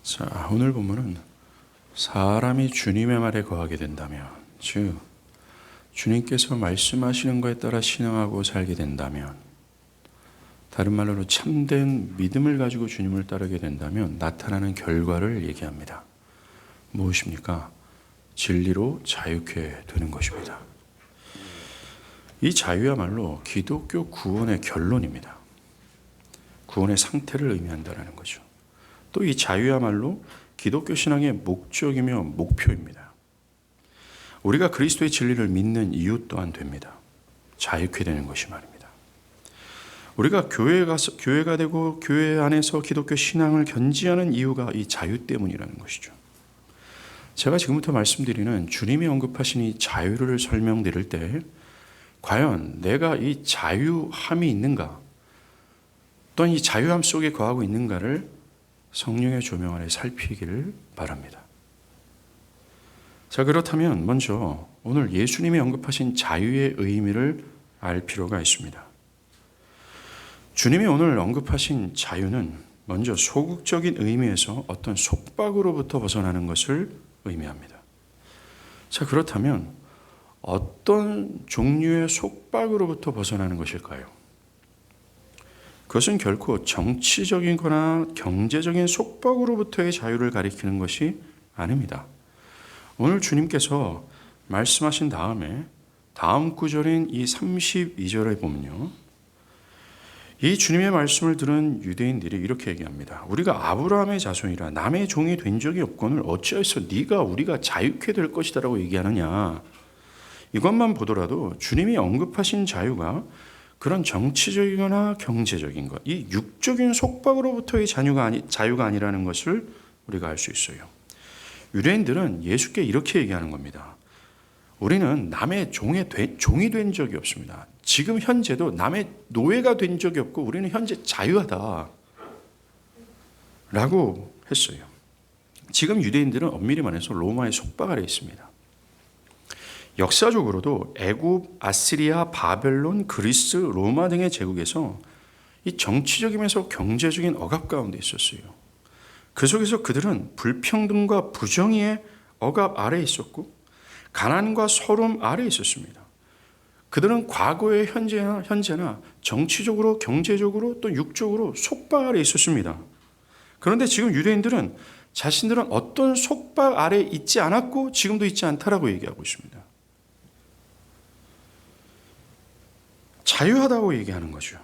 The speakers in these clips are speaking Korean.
자, 오늘 본문은 사람이 주님의 말에 거하게 된다면, 즉 주님께서 말씀하시는 것에 따라 신앙하고 살게 된다면, 다른 말로 참된 믿음을 가지고 주님을 따르게 된다면 나타나는 결과를 얘기합니다. 무엇입니까? 진리로 자유케 되는 것입니다. 이 자유야말로 기독교 구원의 결론입니다. 구원의 상태를 의미한다는 거죠. 또 이 자유야말로 기독교 신앙의 목적이며 목표입니다. 우리가 그리스도의 진리를 믿는 이유 또한 됩니다. 자유케 되는 것이 말입니다. 우리가 교회가 되고 교회 안에서 기독교 신앙을 견지하는 이유가 이 자유 때문이라는 것이죠. 제가 지금부터 말씀드리는 주님이 언급하신 이 자유를 설명드릴 때 과연 내가 이 자유함이 있는가, 또는 이 자유함 속에 거하고 있는가를 성령의 조명 아래 살피기를 바랍니다. 자, 그렇다면 먼저 오늘 예수님이 언급하신 자유의 의미를 알 필요가 있습니다. 주님이 오늘 언급하신 자유는 먼저 소극적인 의미에서 어떤 속박으로부터 벗어나는 것을 의미합니다. 자, 그렇다면 어떤 종류의 속박으로부터 벗어나는 것일까요? 그것은 결코 정치적이거나 경제적인 속박으로부터의 자유를 가리키는 것이 아닙니다. 오늘 주님께서 말씀하신 다음에 다음 구절인 이 32절에 보면요, 이 주님의 말씀을 들은 유대인들이 이렇게 얘기합니다. 우리가 아브라함의 자손이라 남의 종이 된 적이 없거늘 어찌하여서 네가 우리가 자유케 될 것이다 라고 얘기하느냐. 이것만 보더라도 주님이 언급하신 자유가 그런 정치적이거나 경제적인 것, 이 육적인 속박으로부터의 자유가 아니라는 것을 우리가 알 수 있어요. 유대인들은 예수께 이렇게 얘기하는 겁니다. 우리는 남의 종이 된 적이 없습니다. 지금 현재도 남의 노예가 된 적이 없고 우리는 현재 자유하다 라고 했어요. 지금 유대인들은 엄밀히 말해서 로마의 속박 아래 있습니다. 역사적으로도 애굽, 아시리아, 바벨론, 그리스, 로마 등의 제국에서 이 정치적이면서 경제적인 억압 가운데 있었어요. 그 속에서 그들은 불평등과 부정의의 억압 아래에 있었고 가난과 서름 아래에 있었습니다. 그들은 과거의 현재나 정치적으로, 경제적으로 또 육적으로 속박 아래에 있었습니다. 그런데 지금 유대인들은 자신들은 어떤 속박 아래에 있지 않았고 지금도 있지 않다라고 얘기하고 있습니다. 자유하다고 얘기하는 거죠.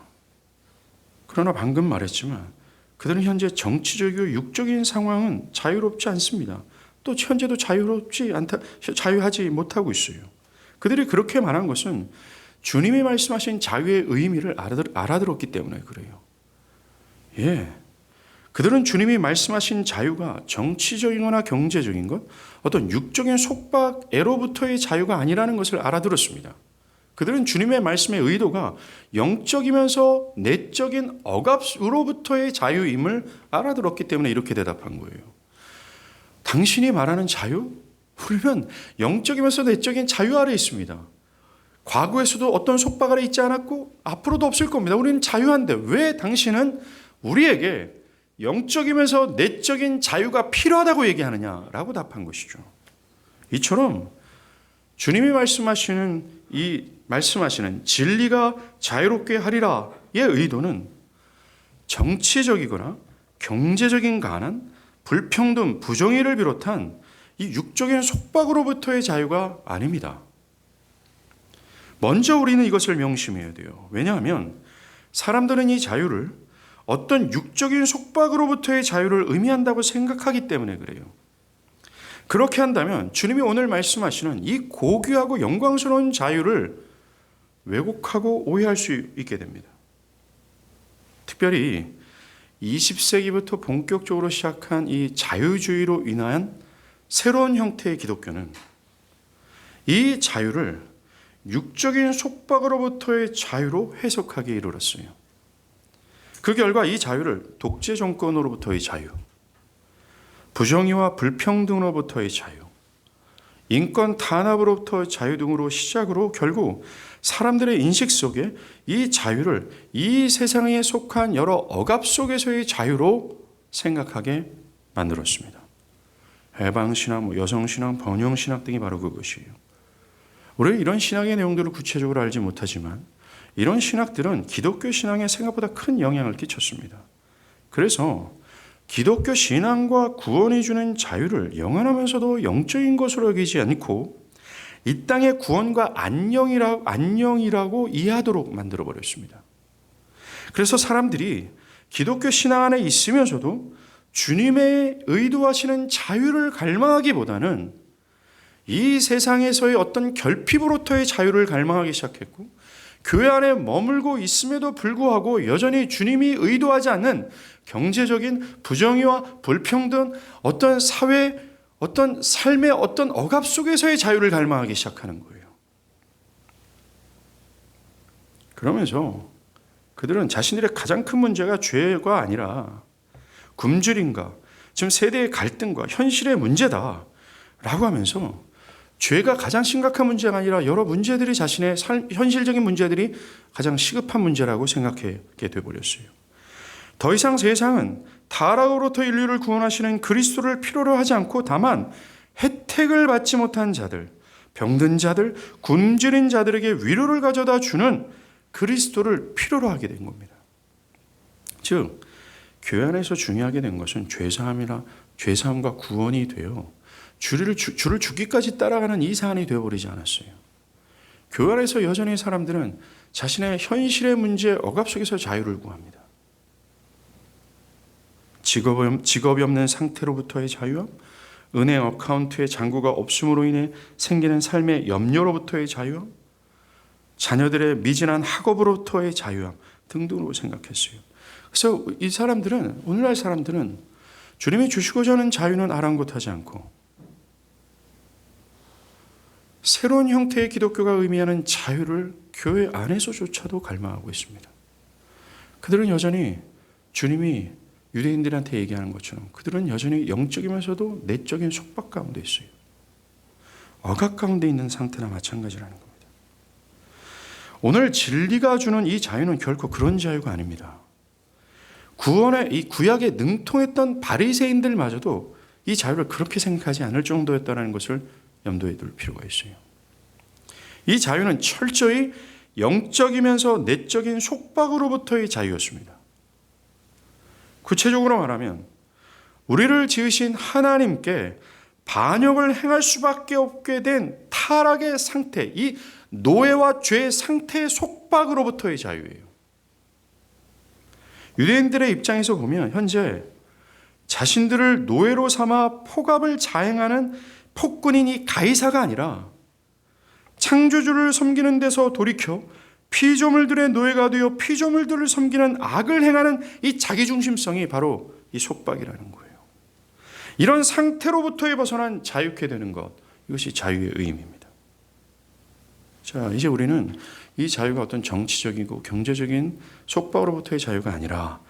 그러나 방금 말했지만 그들은 현재 정치적이고 육적인 상황은 자유롭지 않습니다. 또 현재도 자유하지 못하고 있어요. 그들이 그렇게 말한 것은 주님이 말씀하신 자유의 의미를 알아들었기 때문에 그래요. 예. 그들은 주님이 말씀하신 자유가 정치적이거나 경제적인 것, 어떤 육적인 속박애로부터의 자유가 아니라는 것을 알아들었습니다. 그들은 주님의 말씀의 의도가 영적이면서 내적인 억압으로부터의 자유임을 알아들었기 때문에 이렇게 대답한 거예요. 당신이 말하는 자유? 우리는 영적이면서 내적인 자유 아래 있습니다. 과거에서도 어떤 속박 아래 있지 않았고 앞으로도 없을 겁니다. 우리는 자유한데 왜 당신은 우리에게 영적이면서 내적인 자유가 필요하다고 얘기하느냐라고 답한 것이죠. 이처럼 주님이 말씀하시는 진리가 자유롭게 하리라의 의도는 정치적이거나 경제적인 가난, 불평등, 부정의를 비롯한 이 육적인 속박으로부터의 자유가 아닙니다. 먼저 우리는 이것을 명심해야 돼요. 왜냐하면 사람들은 이 자유를 어떤 육적인 속박으로부터의 자유를 의미한다고 생각하기 때문에 그래요. 그렇게 한다면 주님이 오늘 말씀하시는 이 고귀하고 영광스러운 자유를 왜곡하고 오해할 수 있게 됩니다. 특별히 20세기부터 본격적으로 시작한 이 자유주의로 인한 새로운 형태의 기독교는 이 자유를 육적인 속박으로부터의 자유로 해석하기에 이르렀어요. 그 결과 이 자유를 독재 정권으로부터의 자유, 부정의와 불평등으로부터의 자유, 인권 탄압으로부터의 자유 등으로 시작으로 결국 사람들의 인식 속에 이 자유를 이 세상에 속한 여러 억압 속에서의 자유로 생각하게 만들었습니다. 해방신학, 여성신학, 번영신학 등이 바로 그것이에요. 우리는 이런 신학의 내용들을 구체적으로 알지 못하지만 이런 신학들은 기독교 신앙에 생각보다 큰 영향을 끼쳤습니다. 그래서 기독교 신앙과 구원이 주는 자유를 영원하면서도 영적인 것으로 여기지 않고 이 땅의 구원과 안녕이라고 이해하도록 만들어버렸습니다. 그래서 사람들이 기독교 신앙 안에 있으면서도 주님의 의도하시는 자유를 갈망하기보다는 이 세상에서의 어떤 결핍으로부터의 자유를 갈망하기 시작했고, 교회 안에 머물고 있음에도 불구하고 여전히 주님이 의도하지 않는 경제적인 부정의와 불평등, 어떤 사회, 어떤 삶의 어떤 억압 속에서의 자유를 갈망하기 시작하는 거예요. 그러면서 그들은 자신들의 가장 큰 문제가 죄가 아니라 굶주림과 지금 세대의 갈등과 현실의 문제다라고 하면서 죄가 가장 심각한 문제가 아니라 여러 문제들이 자신의 현실적인 문제들이 가장 시급한 문제라고 생각하게 되어버렸어요. 더 이상 세상은 타락으로부터 인류를 구원하시는 그리스도를 필요로 하지 않고 다만 혜택을 받지 못한 자들, 병든 자들, 굶주린 자들에게 위로를 가져다 주는 그리스도를 필요로 하게 된 겁니다. 즉 교회 안에서 중요하게 된 것은 죄사함과 구원이 되어 주를 죽기까지 따라가는 이 사안이 되어버리지 않았어요. 교회 안에서 여전히 사람들은 자신의 현실의 문제 억압 속에서 자유를 구합니다. 직업이 없는 상태로부터의 자유함, 은행 어카운트에 잔고가 없음으로 인해 생기는 삶의 염려로부터의 자유함, 자녀들의 미진한 학업으로부터의 자유함 등등으로 생각했어요. 그래서 이 사람들은, 오늘날 사람들은 주님이 주시고자 하는 자유는 아랑곳하지 않고 새로운 형태의 기독교가 의미하는 자유를 교회 안에서조차도 갈망하고 있습니다. 그들은 여전히 주님이 유대인들한테 얘기하는 것처럼 그들은 여전히 영적이면서도 내적인 속박 가운데 있어요. 억압 가운데 있는 상태나 마찬가지라는 겁니다. 오늘 진리가 주는 이 자유는 결코 그런 자유가 아닙니다. 구원의 이 구약에 능통했던 바리새인들마저도 이 자유를 그렇게 생각하지 않을 정도였다는 것을 염두에 둘 필요가 있어요. 이 자유는 철저히 영적이면서 내적인 속박으로부터의 자유였습니다. 구체적으로 말하면 우리를 지으신 하나님께 반역을 행할 수밖에 없게 된 타락의 상태, 이 노예와 죄의 상태의 속박으로부터의 자유예요. 유대인들의 입장에서 보면 현재 자신들을 노예로 삼아 폭압을 자행하는 폭군인 이 가이사가 아니라 창조주를 섬기는 데서 돌이켜 피조물들의 노예가 되어 피조물들을 섬기는 악을 행하는 이 자기중심성이 바로 이 속박이라는 거예요. 이런 상태로부터의 벗어난 자유케 되는 것, 이것이 자유의 의미입니다. 자, 이제 우리는 이 자유가 어떤 정치적이고 경제적인 속박으로부터의 자유가 아니라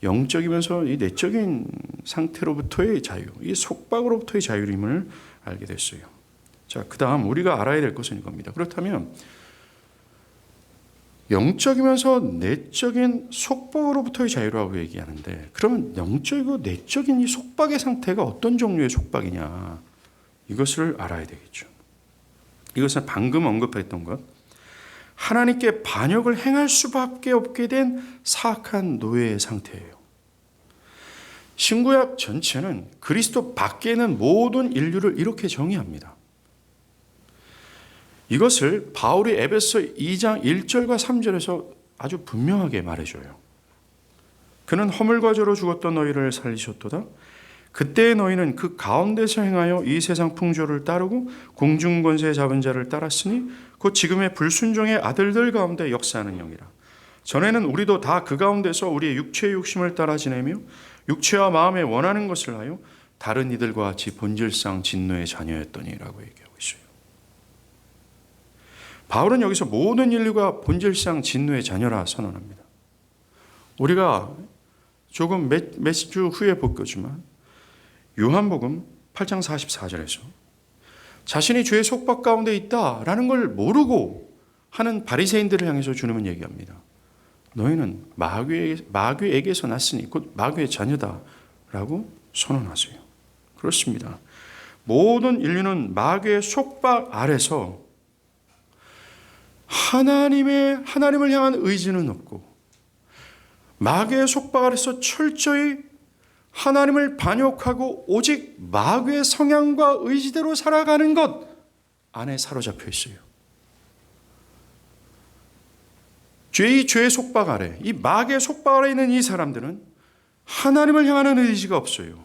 영적이면서 이 내적인 상태로부터의 자유, 이 속박으로부터의 자유임을 알게 됐어요. 자, 그 다음 우리가 알아야 될 것은 이겁니다. 그렇다면 영적이면서 내적인 속박으로부터의 자유라고 얘기하는데, 그러면 영적이고 내적인 이 속박의 상태가 어떤 종류의 속박이냐, 이것을 알아야 되겠죠. 이것은 방금 언급했던 것, 하나님께 반역을 행할 수밖에 없게 된 사악한 노예의 상태예요. 신구약 전체는 그리스도 밖에 있는 모든 인류를 이렇게 정의합니다. 이것을 바울이 에베소 2장 1절과 3절에서 아주 분명하게 말해줘요. 그는 허물과 죄로 죽었던 너희를 살리셨도다. 그때의 너희는 그 가운데서 행하여 이 세상 풍조를 따르고 공중권세 잡은 자를 따랐으니 곧 지금의 불순종의 아들들 가운데 역사하는 영이라. 전에는 우리도 다 그 가운데서 우리의 육체의 욕심을 따라 지내며 육체와 마음에 원하는 것을 하여 다른 이들과 같이 본질상 진노의 자녀였더니라고 얘기하고 있어요. 바울은 여기서 모든 인류가 본질상 진노의 자녀라 선언합니다. 우리가 조금 몇 주 후에 볼 거지만 요한복음 8장 44절에서 자신이 죄의 속박 가운데 있다라는 걸 모르고 하는 바리새인들을 향해서 주님은 얘기합니다. 너희는 마귀에게서 났으니 곧 마귀의 자녀다라고 선언하세요. 그렇습니다. 모든 인류는 마귀의 속박 아래서 하나님을 향한 의지는 없고 마귀의 속박 아래서 철저히 하나님을 반역하고 오직 마귀의 성향과 의지대로 살아가는 것 안에 사로잡혀 있어요. 죄의 속박 아래, 이 마귀의 속박 아래 있는 이 사람들은 하나님을 향하는 의지가 없어요.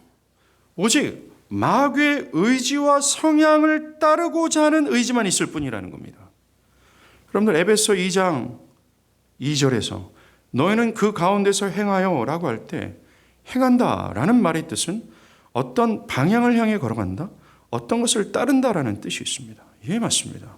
오직 마귀의 의지와 성향을 따르고자 하는 의지만 있을 뿐이라는 겁니다. 여러분들 에베소 2장 2절에서 너희는 그 가운데서 행하여 라고 할 때 행한다 라는 말의 뜻은 어떤 방향을 향해 걸어간다, 어떤 것을 따른다라는 뜻이 있습니다. 예, 맞습니다.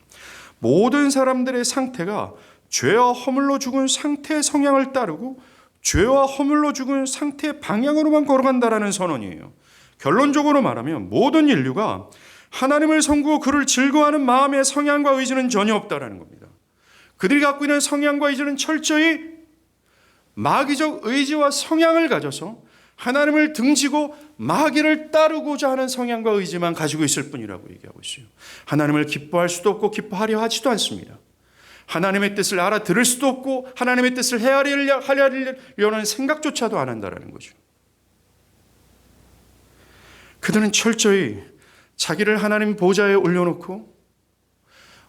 모든 사람들의 상태가 죄와 허물로 죽은 상태의 성향을 따르고 죄와 허물로 죽은 상태의 방향으로만 걸어간다라는 선언이에요. 결론적으로 말하면 모든 인류가 하나님을 섬기고 그를 즐거워하는 마음의 성향과 의지는 전혀 없다라는 겁니다. 그들이 갖고 있는 성향과 의지는 철저히 마귀적 의지와 성향을 가져서 하나님을 등지고 마귀를 따르고자 하는 성향과 의지만 가지고 있을 뿐이라고 얘기하고 있어요. 하나님을 기뻐할 수도 없고 기뻐하려 하지도 않습니다. 하나님의 뜻을 알아들을 수도 없고 하나님의 뜻을 헤아리려는 생각조차도 안 한다는 거죠. 그들은 철저히 자기를 하나님 보좌에 올려놓고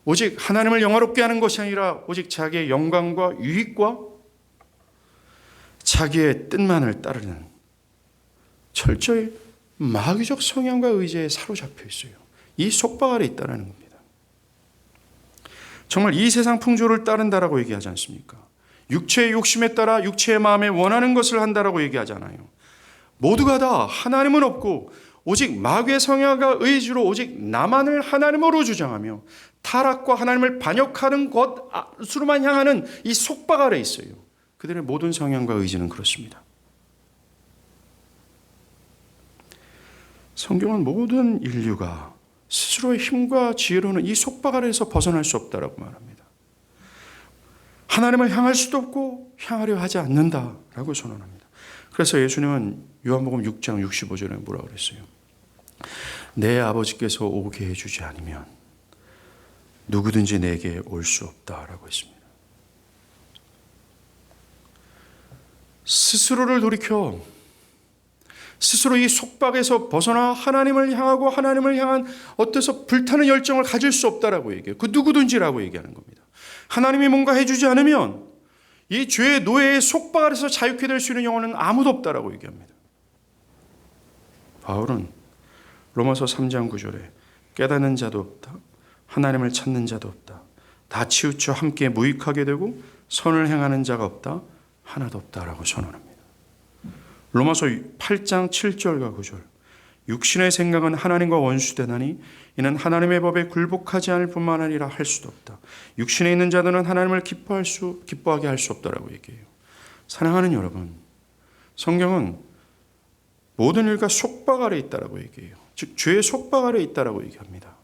오직 하나님을 영화롭게 하는 것이 아니라 오직 자기의 영광과 유익과 자기의 뜻만을 따르는 철저히 마귀적 성향과 의지에 사로잡혀 있어요. 이 속박 아래 있다는 겁니다. 정말 이 세상 풍조를 따른다라고 얘기하지 않습니까? 육체의 욕심에 따라 육체의 마음에 원하는 것을 한다라고 얘기하잖아요. 모두가 다 하나님은 없고 오직 마귀의 성향과 의지로 오직 나만을 하나님으로 주장하며 타락과 하나님을 반역하는 것으로만 향하는 이 속박 아래 있어요. 그들의 모든 성향과 의지는 그렇습니다. 성경은 모든 인류가 스스로의 힘과 지혜로는 이 속박 아래에서 벗어날 수 없다라고 말합니다. 하나님을 향할 수도 없고 향하려 하지 않는다라고 선언합니다. 그래서 예수님은 요한복음 6장 65절에 뭐라고 그랬어요? 내 아버지께서 오게 해주지 않으면 누구든지 내게 올 수 없다라고 했습니다. 스스로를 돌이켜 스스로 이 속박에서 벗어나 하나님을 향하고 하나님을 향한 어때서 불타는 열정을 가질 수 없다라고 얘기해요. 그 누구든지라고 얘기하는 겁니다. 하나님이 뭔가 해주지 않으면 이 죄의 노예의 속박 아래서 자유케 될 수 있는 영혼은 아무도 없다라고 얘기합니다. 바울은 로마서 3장 9절에 깨닫는 자도 없다, 하나님을 찾는 자도 없다, 다 치우쳐 함께 무익하게 되고 선을 행하는 자가 없다, 하나도 없다라고 선언합니다. 로마서 8장 7절과 9절 육신의 생각은 하나님과 원수되나니 이는 하나님의 법에 굴복하지 않을 뿐만 아니라 할 수도 없다. 육신에 있는 자들은 하나님을 기뻐하게 할 수 없다라고 얘기해요. 사랑하는 여러분, 성경은 모든 일과 속박 아래 있다라고 얘기해요. 즉 죄의 속박 아래 있다라고 얘기합니다.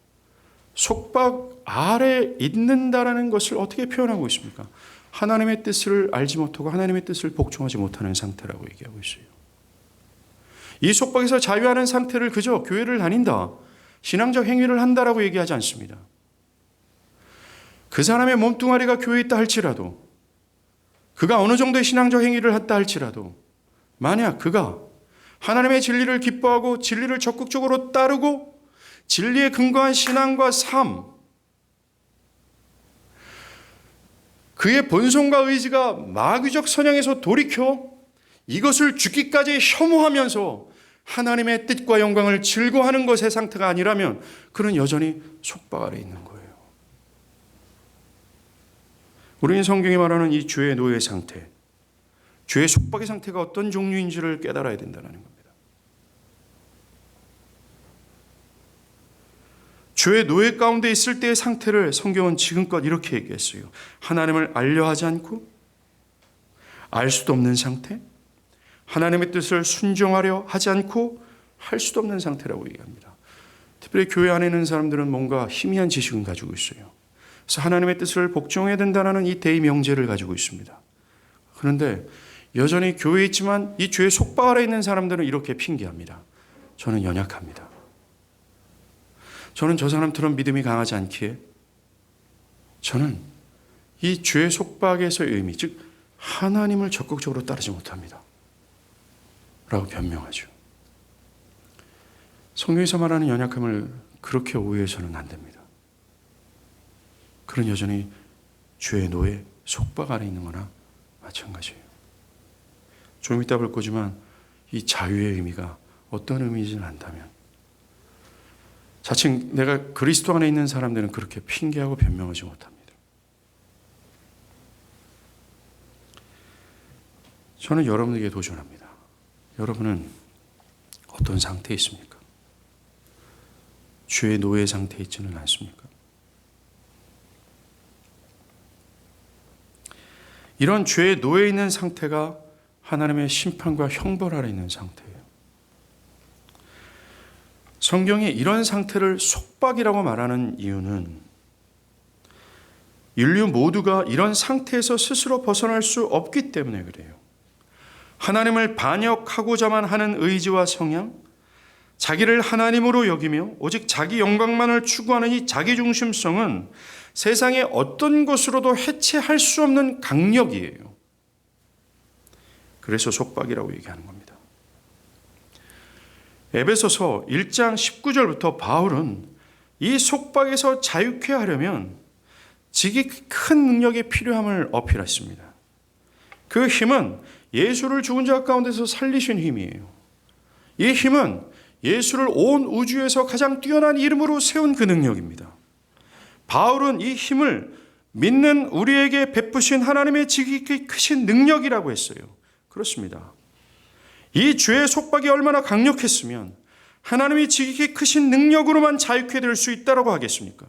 속박 아래 있는다라는 것을 어떻게 표현하고 있습니까? 하나님의 뜻을 알지 못하고 하나님의 뜻을 복종하지 못하는 상태라고 얘기하고 있어요. 이 속박에서 자유하는 상태를 그저 교회를 다닌다, 신앙적 행위를 한다라고 얘기하지 않습니다. 그 사람의 몸뚱아리가 교회에 있다 할지라도, 그가 어느 정도의 신앙적 행위를 했다 할지라도, 만약 그가 하나님의 진리를 기뻐하고 진리를 적극적으로 따르고 진리에 근거한 신앙과 삶, 그의 본성과 의지가 마귀적 선양에서 돌이켜 이것을 죽기까지 혐오하면서 하나님의 뜻과 영광을 즐거워하는 것의 상태가 아니라면 그는 여전히 속박 아래 있는 거예요. 우리는 성경이 말하는 이 죄의 노예 상태, 죄의 속박의 상태가 어떤 종류인지를 깨달아야 된다는 겁니다. 죄의 노예 가운데 있을 때의 상태를 성경은 지금껏 이렇게 얘기했어요. 하나님을 알려 하지 않고 알 수도 없는 상태, 하나님의 뜻을 순종하려 하지 않고 할 수도 없는 상태라고 얘기합니다. 특별히 교회 안에 있는 사람들은 뭔가 희미한 지식은 가지고 있어요. 그래서 하나님의 뜻을 복종해야 된다는 이 대의 명제를 가지고 있습니다. 그런데 여전히 교회에 있지만 이 죄의 속박 아래 있는 사람들은 이렇게 핑계합니다. 저는 연약합니다. 저는 저 사람처럼 믿음이 강하지 않기에 저는 이 죄의 속박에서의 의미, 즉 하나님을 적극적으로 따르지 못합니다. 라고 변명하죠. 성경에서 말하는 연약함을 그렇게 오해해서는 안 됩니다. 그런 여전히 죄의 노예, 속박 아래 있는 거나 마찬가지예요. 좀 이따 볼 거지만 이 자유의 의미가 어떤 의미인지는 안다면 자칭 내가 그리스도 안에 있는 사람들은 그렇게 핑계하고 변명하지 못합니다. 저는 여러분에게 도전합니다. 여러분은 어떤 상태에 있습니까? 죄의 노예 상태에 있지는 않습니까? 이런 죄의 노예에 있는 상태가 하나님의 심판과 형벌 아래 있는 상태예요. 성경이 이런 상태를 속박이라고 말하는 이유는 인류 모두가 이런 상태에서 스스로 벗어날 수 없기 때문에 그래요. 하나님을 반역하고자만 하는 의지와 성향, 자기를 하나님으로 여기며 오직 자기 영광만을 추구하는 이 자기중심성은 세상의 어떤 것으로도 해체할 수 없는 강력이에요. 그래서 속박이라고 얘기하는 겁니다. 에베소서 1장 19절부터 바울은 이 속박에서 자유케 하려면 지극히 큰 능력이 필요함을 어필했습니다. 그 힘은 예수를 죽은 자 가운데서 살리신 힘이에요. 이 힘은 예수를 온 우주에서 가장 뛰어난 이름으로 세운 그 능력입니다. 바울은 이 힘을 믿는 우리에게 베푸신 하나님의 지극히 크신 능력이라고 했어요. 그렇습니다. 이 죄의 속박이 얼마나 강력했으면 하나님이 지극히 크신 능력으로만 자유케 될 수 있다고 하겠습니까?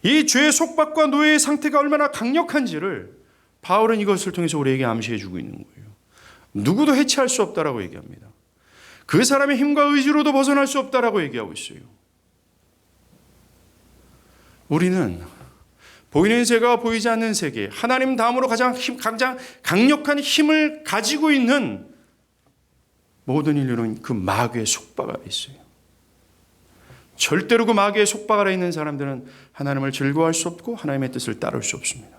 이 죄의 속박과 노예의 상태가 얼마나 강력한지를 바울은 이것을 통해서 우리에게 암시해 주고 있는 거예요. 누구도 해체할 수 없다라고 얘기합니다. 그 사람의 힘과 의지로도 벗어날 수 없다라고 얘기하고 있어요. 우리는 보이는 세계와 보이지 않는 세계, 하나님 다음으로 가장 강력한 힘을 가지고 있는 모든 인류는 그 마귀의 속박 아래 있어요. 절대로 그 마귀의 속박 아래 있는 사람들은 하나님을 즐거워할 수 없고 하나님의 뜻을 따를 수 없습니다.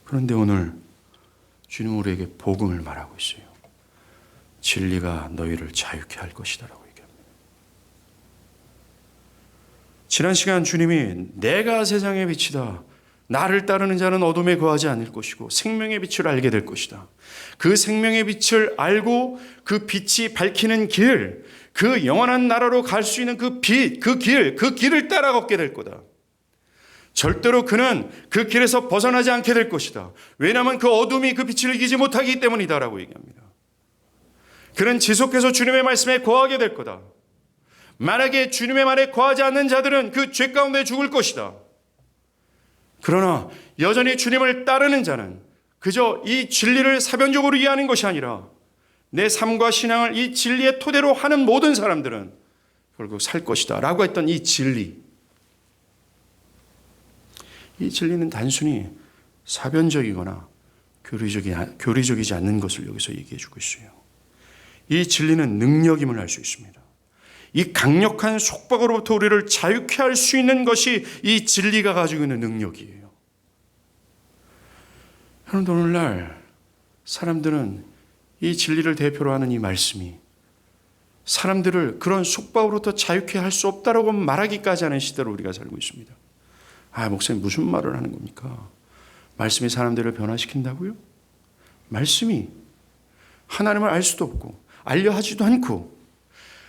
그런데 오늘 주님 우리에게 복음을 말하고 있어요. 진리가 너희를 자유케 할 것이다 라고 얘기합니다. 지난 시간 주님이 내가 세상의 빛이다. 나를 따르는 자는 어둠에 거하지 않을 것이고 생명의 빛을 알게 될 것이다. 그 생명의 빛을 알고 그 빛이 밝히는 길, 그 영원한 나라로 갈 수 있는 그 빛, 그 길을 따라 걷게 될 거다. 절대로 그는 그 길에서 벗어나지 않게 될 것이다. 왜냐하면 그 어둠이 그 빛을 이기지 못하기 때문이다 라고 얘기합니다. 그는 지속해서 주님의 말씀에 거하게 될 거다. 만약에 주님의 말에 거하지 않는 자들은 그 죄 가운데 죽을 것이다. 그러나 여전히 주님을 따르는 자는 그저 이 진리를 사변적으로 이해하는 것이 아니라 내 삶과 신앙을 이 진리의 토대로 하는 모든 사람들은 결국 살 것이다 라고 했던 이 진리. 이 진리는 단순히 사변적이거나 교리적이지 않는 것을 여기서 얘기해 주고 있어요. 이 진리는 능력임을 알 수 있습니다. 이 강력한 속박으로부터 우리를 자유케 할 수 있는 것이 이 진리가 가지고 있는 능력이에요. 여러분, 오늘날 사람들은 이 진리를 대표로 하는 이 말씀이 사람들을 그런 속박으로부터 자유케 할 수 없다라고 말하기까지 하는 시대로 우리가 살고 있습니다. 아, 목사님 무슨 말을 하는 겁니까? 말씀이 사람들을 변화시킨다고요? 말씀이 하나님을 알 수도 없고 알려 하지도 않고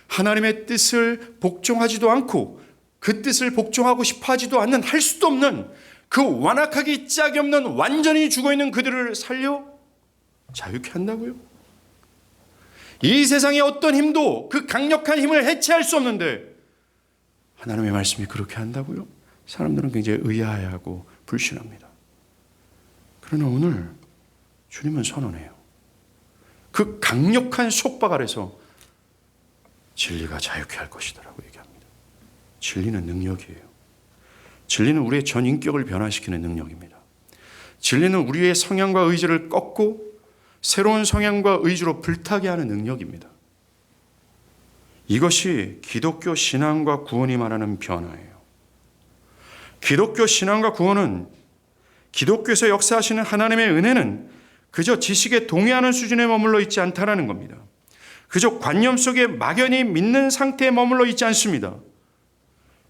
하나님의 뜻을 복종하지도 않고 그 뜻을 복종하고 싶어 하지도 않는, 할 수도 없는, 그 완악하기 짝이 없는 완전히 죽어있는 그들을 살려 자유케 한다고요? 이 세상의 어떤 힘도 그 강력한 힘을 해체할 수 없는데 하나님의 말씀이 그렇게 한다고요? 사람들은 굉장히 의아해하고 불신합니다. 그러나 오늘 주님은 선언해요. 그 강력한 속박 아래서 진리가 자유케 할 것이다 라고 얘기합니다. 진리는 능력이에요. 진리는 우리의 전 인격을 변화시키는 능력입니다. 진리는 우리의 성향과 의지를 꺾고 새로운 성향과 의지로 불타게 하는 능력입니다. 이것이 기독교 신앙과 구원이 말하는 변화예요. 기독교 신앙과 구원은, 기독교에서 역사하시는 하나님의 은혜는 그저 지식에 동의하는 수준에 머물러 있지 않다라는 겁니다. 그저 관념 속에 막연히 믿는 상태에 머물러 있지 않습니다.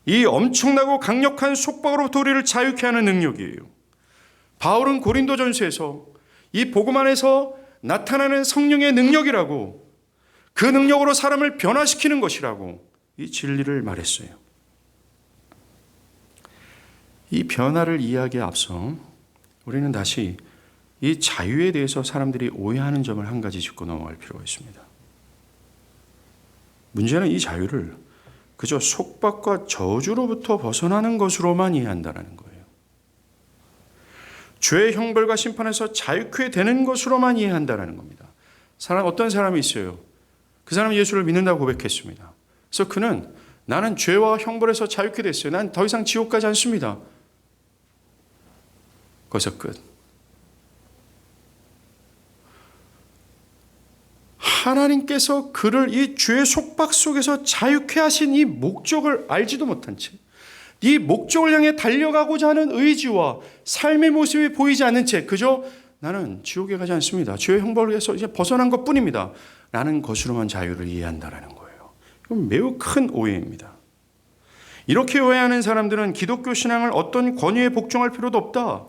이 엄청나고 강력한 속박으로부터 우리를 자유케 하는 능력이에요. 바울은 고린도전서에서 이 복음 안에서 나타나는 성령의 능력이라고, 그 능력으로 사람을 변화시키는 것이라고 이 진리를 말했어요. 이 변화를 이해하기에 앞서 우리는 다시 이 자유에 대해서 사람들이 오해하는 점을 한 가지 짚고 넘어갈 필요가 있습니다. 문제는 이 자유를 그저 속박과 저주로부터 벗어나는 것으로만 이해한다는 거예요. 죄의 형벌과 심판에서 자유케 되는 것으로만 이해한다는 겁니다. 어떤 사람이 있어요. 그 사람은 예수를 믿는다고 고백했습니다. 그래서 그는 나는 죄와 형벌에서 자유케 됐어요. 난 더 이상 지옥 가지 않습니다. 거기서 끝. 하나님께서 그를 이 죄의 속박 속에서 자유케 하신 이 목적을 알지도 못한 채, 이 목적을 향해 달려가고자 하는 의지와 삶의 모습이 보이지 않는 채 그저 나는 지옥에 가지 않습니다. 죄의 형벌에서 이제 벗어난 것뿐입니다. 라는 것으로만 자유를 이해한다는 거예요. 이건 매우 큰 오해입니다. 이렇게 오해하는 사람들은 기독교 신앙을 어떤 권위에 복종할 필요도 없다,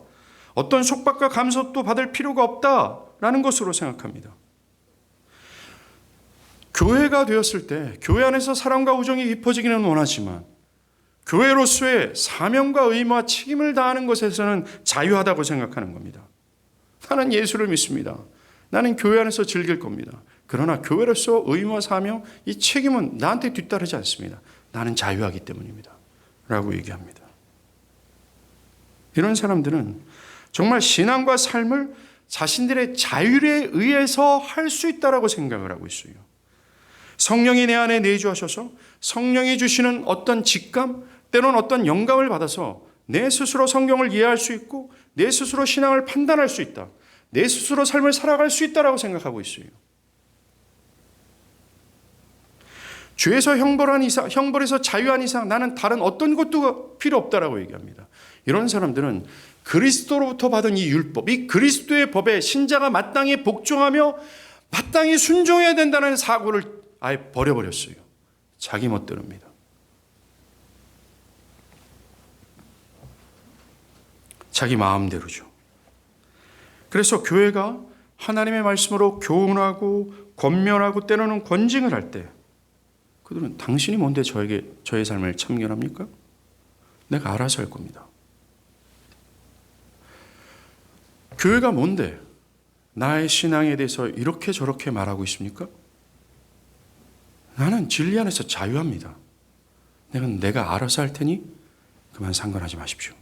어떤 속박과 감속도 받을 필요가 없다라는 것으로 생각합니다. 교회가 되었을 때 교회 안에서 사랑과 우정이 깊어지기는 원하지만 교회로서의 사명과 의무와 책임을 다하는 것에서는 자유하다고 생각하는 겁니다. 나는 예수를 믿습니다. 나는 교회 안에서 즐길 겁니다. 그러나 교회로서 의무와 사명, 이 책임은 나한테 뒤따르지 않습니다. 나는 자유하기 때문입니다. 라고 얘기합니다. 이런 사람들은 정말 신앙과 삶을 자신들의 자율에 의해서 할 수 있다라고 생각을 하고 있어요. 성령이 내 안에 내주하셔서 성령이 주시는 어떤 직감, 때로는 어떤 영감을 받아서 내 스스로 성경을 이해할 수 있고 내 스스로 신앙을 판단할 수 있다, 내 스스로 삶을 살아갈 수 있다라고 생각하고 있어요. 죄에서 형벌에서 자유한 이상 나는 다른 어떤 것도 필요 없다라고 얘기합니다. 이런 사람들은 그리스도로부터 받은 이 율법, 이 그리스도의 법에 신자가 마땅히 복종하며 마땅히 순종해야 된다는 사고를 아예 버려버렸어요. 자기 멋대로입니다. 자기 마음대로죠. 그래서 교회가 하나님의 말씀으로 교훈하고 권면하고 때로는 권징을 할 때 그들은 당신이 뭔데 저의 삶을 참견합니까? 내가 알아서 할 겁니다. 교회가 뭔데 나의 신앙에 대해서 이렇게 저렇게 말하고 있습니까? 나는 진리 안에서 자유합니다. 내가 알아서 할 테니 그만 상관하지 마십시오.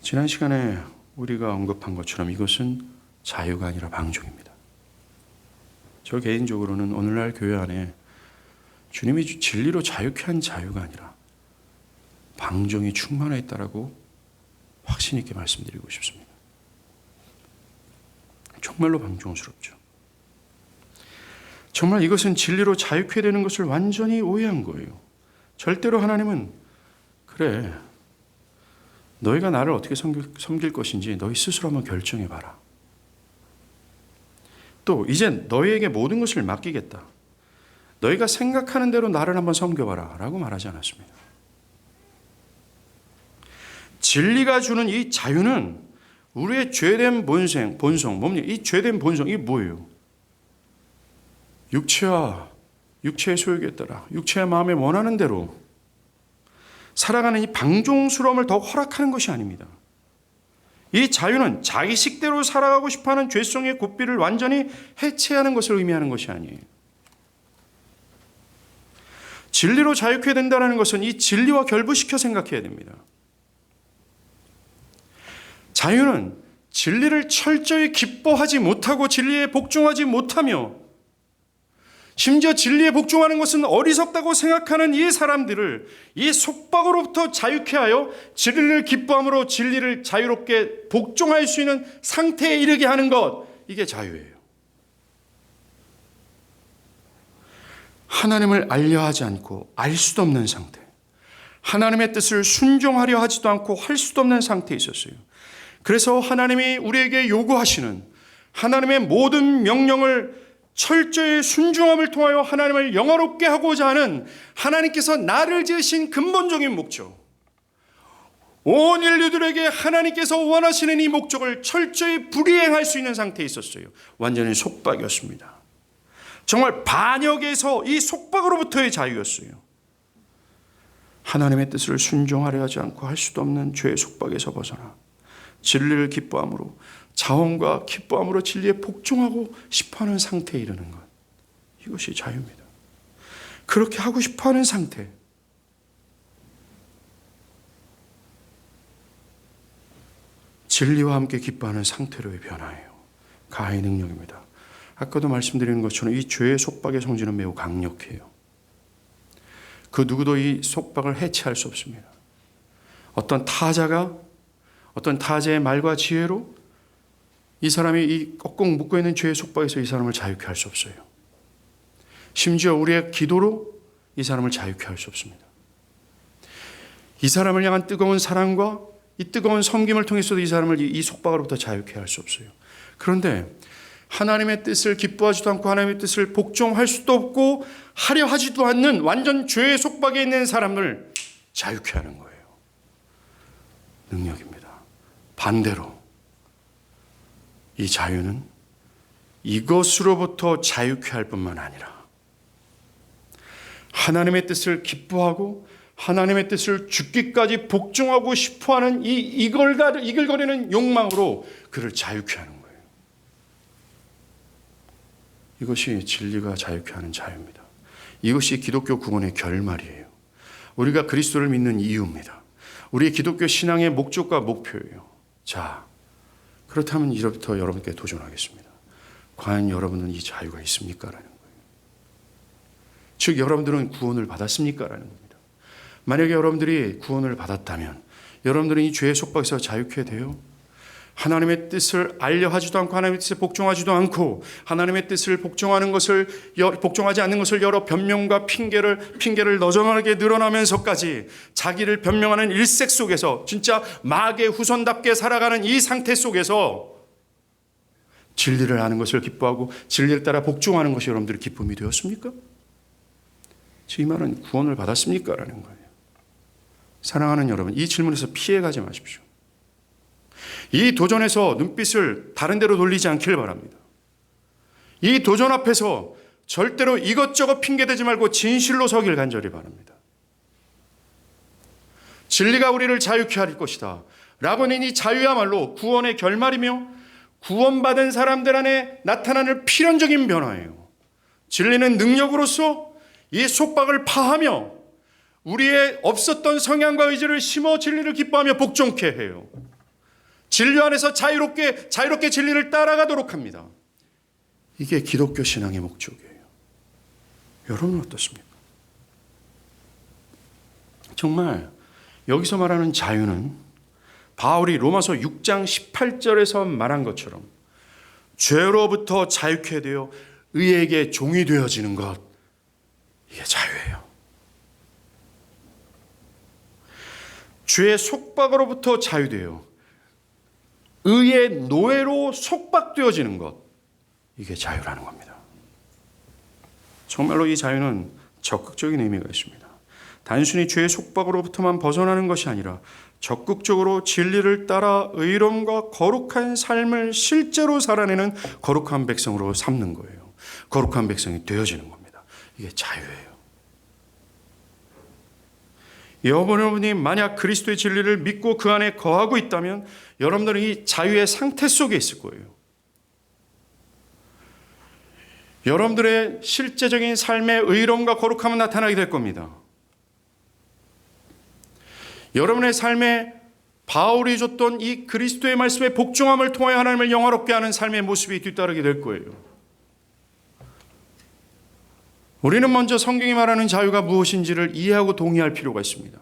지난 시간에 우리가 언급한 것처럼 이것은 자유가 아니라 방종입니다. 저 개인적으로는 오늘날 교회 안에 주님이 진리로 자유케 한 자유가 아니라 방종이 충만해 있다라고 확신 있게 말씀드리고 싶습니다. 정말로 방종스럽죠. 정말 이것은 진리로 자유케 되는 것을 완전히 오해한 거예요. 절대로 하나님은 그래, 너희가 나를 어떻게 섬길 것인지 너희 스스로 한번 결정해봐라. 또 이제 너희에게 모든 것을 맡기겠다. 너희가 생각하는 대로 나를 한번 섬겨봐라 라고 말하지 않았습니다. 진리가 주는 이 자유는 우리의 죄된 본성, 뭡니까? 이 죄된 본성, 이게 뭐예요? 육체의 소욕에 따라 육체의 마음에 원하는 대로 살아가는 이 방종스러움을 더 허락하는 것이 아닙니다. 이 자유는 자기 식대로 살아가고 싶어하는 죄성의 고삐를 완전히 해체하는 것을 의미하는 것이 아니에요. 진리로 자유케 된다는 것은 이 진리와 결부시켜 생각해야 됩니다. 자유는 진리를 철저히 기뻐하지 못하고 진리에 복종하지 못하며 심지어 진리에 복종하는 것은 어리석다고 생각하는 이 사람들을 이 속박으로부터 자유케 하여 진리를 기뻐함으로 진리를 자유롭게 복종할 수 있는 상태에 이르게 하는 것, 이게 자유예요. 하나님을 알려 하지 않고 알 수도 없는 상태, 하나님의 뜻을 순종하려 하지도 않고 할 수도 없는 상태에 있었어요. 그래서 하나님이 우리에게 요구하시는 하나님의 모든 명령을 철저히 순종함을 통하여 하나님을 영화롭게 하고자 하는 하나님께서 나를 지으신 근본적인 목적, 온 인류들에게 하나님께서 원하시는 이 목적을 철저히 불이행할 수 있는 상태에 있었어요. 완전히 속박이었습니다. 정말 반역에서 이 속박으로부터의 자유였어요. 하나님의 뜻을 순종하려 하지 않고 할 수도 없는 죄의 속박에서 벗어나 진리를 기뻐함으로, 자원과 기뻐함으로 진리에 복종하고 싶어하는 상태에 이르는 것, 이것이 자유입니다. 그렇게 하고 싶어하는 상태, 진리와 함께 기뻐하는 상태로의 변화예요. 가해의 능력입니다. 아까도 말씀드리는 것처럼 이 죄의 속박의 성질은 매우 강력해요. 그 누구도 이 속박을 해체할 수 없습니다. 어떤 타자의 말과 지혜로 이 사람이 이 꺽꺽 묶어 있는 죄의 속박에서 이 사람을 자유케 할 수 없어요. 심지어 우리의 기도로 이 사람을 자유케 할 수 없습니다. 이 사람을 향한 뜨거운 사랑과 이 뜨거운 섬김을 통해서도 이 사람을 이 속박으로부터 자유케 할 수 없어요. 그런데 하나님의 뜻을 기뻐하지도 않고 하나님의 뜻을 복종할 수도 없고 하려 하지도 않는 완전 죄의 속박에 있는 사람을 자유케 하는 거예요. 능력입니다. 반대로 이 자유는 이것으로부터 자유케 할 뿐만 아니라 하나님의 뜻을 기뻐하고 하나님의 뜻을 죽기까지 복종하고 싶어하는 이 이글거리는 욕망으로 그를 자유케 하는 거예요. 이것이 진리가 자유케 하는 자유입니다. 이것이 기독교 구원의 결말이에요. 우리가 그리스도를 믿는 이유입니다. 우리의 기독교 신앙의 목적과 목표예요. 자, 그렇다면 이제부터 여러분께 도전하겠습니다. 과연 여러분은 이 자유가 있습니까? 라는 거예요. 즉, 여러분들은 구원을 받았습니까? 라는 겁니다. 만약에 여러분들이 구원을 받았다면 여러분들은 이 죄의 속박에서 자유케 돼요. 하나님의 뜻을 알려 하지도 않고 하나님의 뜻에 복종하지도 않고 하나님의 뜻을 복종하지 않는 것을 여러 변명과 핑계를 너저나게 늘어나면서까지 자기를 변명하는 일색 속에서 진짜 마귀의 후손답게 살아가는 이 상태 속에서 진리를 아는 것을 기뻐하고 진리를 따라 복종하는 것이 여러분들의 기쁨이 되었습니까? 이 말은 구원을 받았습니까? 라는 거예요. 사랑하는 여러분, 이 질문에서 피해가지 마십시오. 이 도전에서 눈빛을 다른 데로 돌리지 않길 바랍니다. 이 도전 앞에서 절대로 이것저것 핑계대지 말고 진실로 서길 간절히 바랍니다. 진리가 우리를 자유케 할 것이다 라고 하는 이 자유야말로 구원의 결말이며 구원받은 사람들 안에 나타나는 필연적인 변화예요. 진리는 능력으로서 이 속박을 파하며 우리의 없었던 성향과 의지를 심어 진리를 기뻐하며 복종케 해요. 진리 안에서 자유롭게 진리를 따라가도록 합니다. 이게 기독교 신앙의 목적이에요. 여러분은 어떻습니까? 정말 여기서 말하는 자유는 바울이 로마서 6장 18절에서 말한 것처럼 죄로부터 자유케 되어 의에게 종이 되어지는 것, 이게 자유예요. 죄의 속박으로부터 자유되어 의의 노예로 속박되어지는 것, 이게 자유라는 겁니다. 정말로 이 자유는 적극적인 의미가 있습니다. 단순히 죄의 속박으로부터만 벗어나는 것이 아니라 적극적으로 진리를 따라 의로움과 거룩한 삶을 실제로 살아내는 거룩한 백성으로 삼는 거예요. 거룩한 백성이 되어지는 겁니다. 이게 자유예요. 여러분이 만약 그리스도의 진리를 믿고 그 안에 거하고 있다면 여러분들은 이 자유의 상태 속에 있을 거예요. 여러분들의 실제적인 삶의 의로움과 거룩함은 나타나게 될 겁니다. 여러분의 삶에 바울이 줬던 이 그리스도의 말씀에 복종함을 통하여 하나님을 영화롭게 하는 삶의 모습이 뒤따르게 될 거예요. 우리는 먼저 성경이 말하는 자유가 무엇인지를 이해하고 동의할 필요가 있습니다.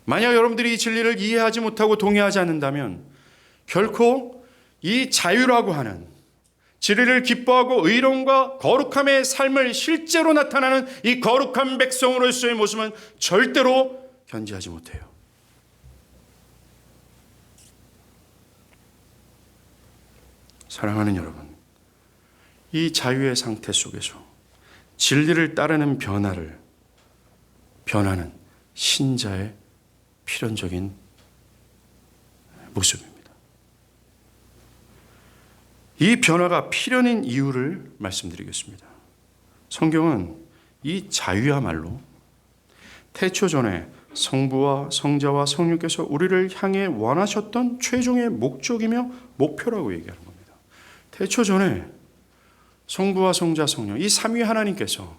만약 여러분들이 이 진리를 이해하지 못하고 동의하지 않는다면 결코 이 자유라고 하는 진리를 기뻐하고 의로움과 거룩함의 삶을 실제로 나타나는 이 거룩한 백성으로서의 모습은 절대로 견지하지 못해요. 사랑하는 여러분, 이 자유의 상태 속에서 진리를 따르는 변화는 신자의 필연적인 모습입니다. 이 변화가 필연인 이유를 말씀드리겠습니다. 성경은 이 자유야말로 태초전에 성부와 성자와 성령께서 우리를 향해 원하셨던 최종의 목적이며 목표라고 얘기하는 겁니다. 태초전에 성부와 성자 성령 이 삼위 하나님께서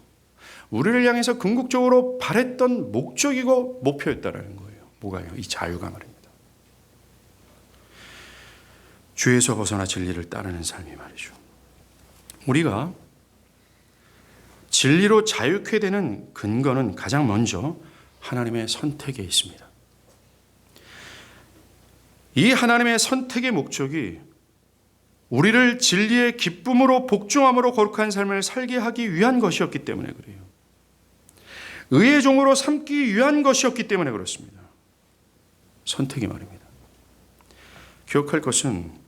우리를 향해서 궁극적으로 바랬던 목적이고 목표였다라는 거예요. 뭐가요? 이 자유가 말입니다. 죄에서 벗어나 진리를 따르는 삶이 말이죠. 우리가 진리로 자유케 되는 근거는 가장 먼저 하나님의 선택에 있습니다. 이 하나님의 선택의 목적이 우리를 진리의 기쁨으로 복종함으로 거룩한 삶을 살게 하기 위한 것이었기 때문에 그래요. 의의 종으로 삼기 위한 것이었기 때문에 그렇습니다. 선택이 말입니다. 기억할 것은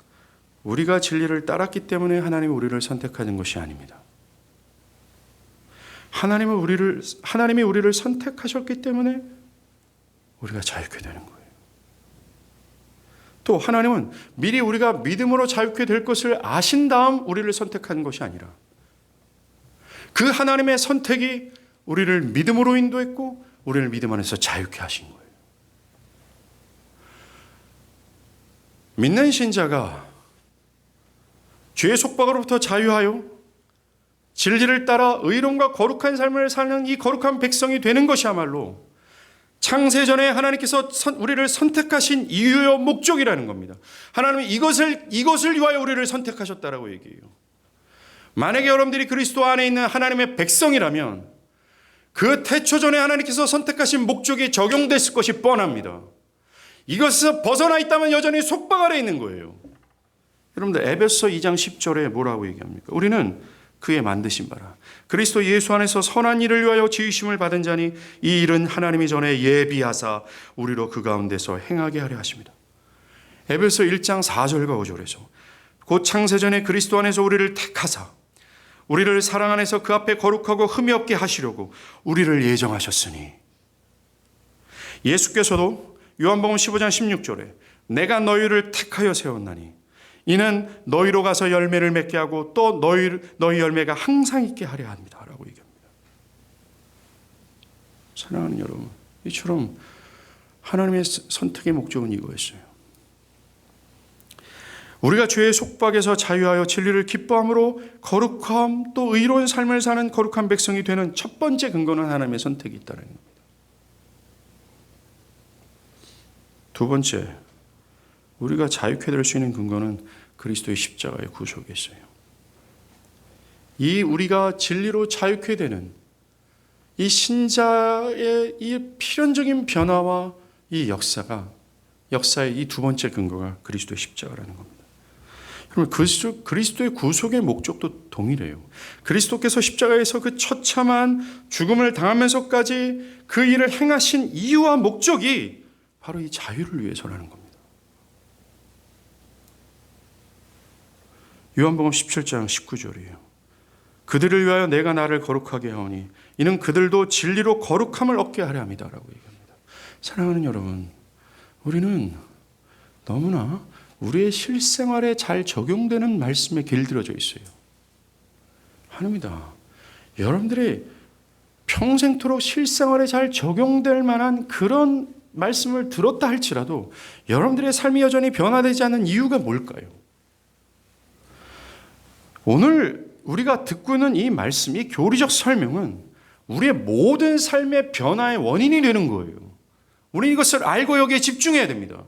우리가 진리를 따랐기 때문에 하나님이 우리를 선택하는 것이 아닙니다. 하나님이 우리를 선택하셨기 때문에 우리가 자유케 되는 거예요. 또 하나님은 미리 우리가 믿음으로 자유케 될 것을 아신 다음 우리를 선택한 것이 아니라 그 하나님의 선택이 우리를 믿음으로 인도했고 우리를 믿음 안에서 자유케 하신 거예요. 믿는 신자가 죄의 속박으로부터 자유하여 진리를 따라 의로움과 거룩한 삶을 사는 이 거룩한 백성이 되는 것이야말로 창세전에 하나님께서 우리를 선택하신 이유요 목적이라는 겁니다. 하나님은 이것을 위하여 우리를 선택하셨다라고 얘기해요. 만약에 여러분들이 그리스도 안에 있는 하나님의 백성이라면 그 태초전에 하나님께서 선택하신 목적이 적용됐을 것이 뻔합니다. 이것에서 벗어나 있다면 여전히 속박 아래 있는 거예요. 여러분들 에베소 2장 10절에 뭐라고 얘기합니까? 우리는 그의 만드신 바라 그리스도 예수 안에서 선한 일을 위하여 지으심을 받은 자니 이 일은 하나님이 전에 예비하사 우리로 그 가운데서 행하게 하려 하십니다. 에베소 1장 4절과 5절에서 곧 창세전에 그리스도 안에서 우리를 택하사 우리를 사랑 안에서 그 앞에 거룩하고 흠이 없게 하시려고 우리를 예정하셨으니 예수께서도 요한복음 15장 16절에 내가 너희를 택하여 세웠나니 이는 너희로 가서 열매를 맺게 하고 또 너희 열매가 항상 있게 하려 합니다 라고 얘기합니다. 사랑하는 여러분, 이처럼 하나님의 선택의 목적은 이거였어요. 우리가 죄의 속박에서 자유하여 진리를 기뻐함으로 거룩함 또 의로운 삶을 사는 거룩한 백성이 되는 첫 번째 근거는 하나님의 선택이 있다는 겁니다. 두 번째, 우리가 자유케 될 수 있는 근거는 그리스도의 십자가의 구속에 있어요. 이 우리가 진리로 자유케 되는 이 신자의 이 필연적인 변화와 이 역사의 이 두 번째 근거가 그리스도의 십자가라는 겁니다. 여러분, 그리스도의 구속의 목적도 동일해요. 그리스도께서 십자가에서 그 처참한 죽음을 당하면서까지 그 일을 행하신 이유와 목적이 바로 이 자유를 위해서라는 겁니다. 요한복음 17장 19절이에요. 그들을 위하여 내가 나를 거룩하게 하오니 이는 그들도 진리로 거룩함을 얻게 하려 함이다라고 얘기합니다. 사랑하는 여러분, 우리는 너무나 우리의 실생활에 잘 적용되는 말씀에 길들여져 있어요. 아닙니다. 여러분들이 평생토록 실생활에 잘 적용될 만한 그런 말씀을 들었다 할지라도 여러분들의 삶이 여전히 변화되지 않는 이유가 뭘까요? 오늘 우리가 듣고 있는 이 말씀, 이 교리적 설명은 우리의 모든 삶의 변화의 원인이 되는 거예요. 우리는 이것을 알고 여기에 집중해야 됩니다.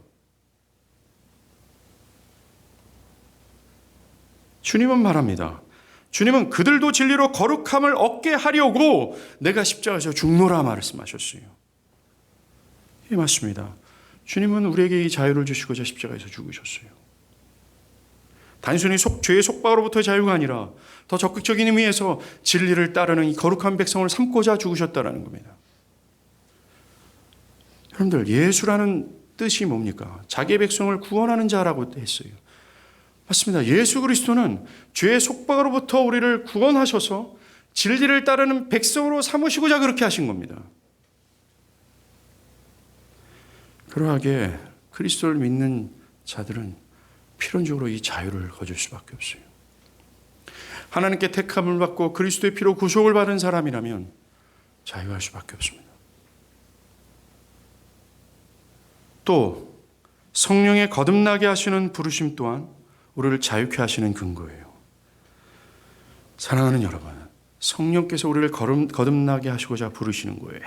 주님은 말합니다. 주님은 그들도 진리로 거룩함을 얻게 하려고 내가 십자가에서 죽노라 말씀하셨어요. 예, 맞습니다. 주님은 우리에게 이 자유를 주시고자 십자가에서 죽으셨어요. 단순히 죄의 속박으로부터 자유가 아니라 더 적극적인 의미에서 진리를 따르는 이 거룩한 백성을 삼고자 죽으셨다는 겁니다. 여러분들, 예수라는 뜻이 뭡니까? 자기의 백성을 구원하는 자라고 했어요. 맞습니다. 예수 그리스도는 죄의 속박으로부터 우리를 구원하셔서 진리를 따르는 백성으로 삼으시고자 그렇게 하신 겁니다. 그러하게 그리스도를 믿는 자들은 필연적으로 이 자유를 거둘 수밖에 없어요. 하나님께 택함을 받고 그리스도의 피로 구속을 받은 사람이라면 자유할 수밖에 없습니다. 또 성령의 거듭나게 하시는 부르심 또한 우리를 자유케 하시는 근거예요. 사랑하는 여러분, 성령께서 우리를 거듭나게 하시고자 부르시는 거예요.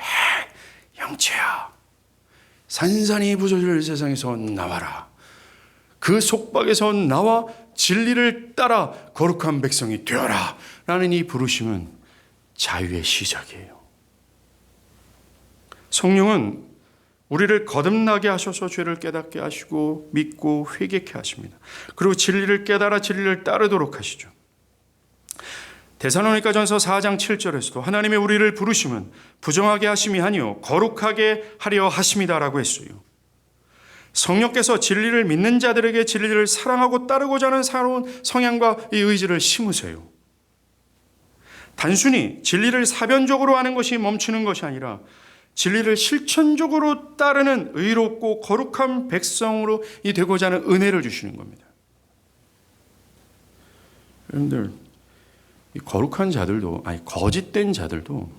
영체야, 산산이 부서질 세상에서 나와라. 그 속박에서 나와 진리를 따라 거룩한 백성이 되어라. 라는 이 부르심은 자유의 시작이에요. 성령은 우리를 거듭나게 하셔서 죄를 깨닫게 하시고 믿고 회개케 하십니다. 그리고 진리를 깨달아 진리를 따르도록 하시죠. 데살로니가전서 4장 7절에서도 하나님의 우리를 부르심은 부정하게 하심이 아니요 거룩하게 하려 하심이다라고 했어요. 성령께서 진리를 믿는 자들에게 진리를 사랑하고 따르고자 하는 새로운 성향과 이 의지를 심으세요. 단순히 진리를 사변적으로 하는 것이 멈추는 것이 아니라 진리를 실천적으로 따르는 의롭고 거룩한 백성으로 되고자 하는 은혜를 주시는 겁니다. 여러분들, 이 거룩한 자들도, 거짓된 자들도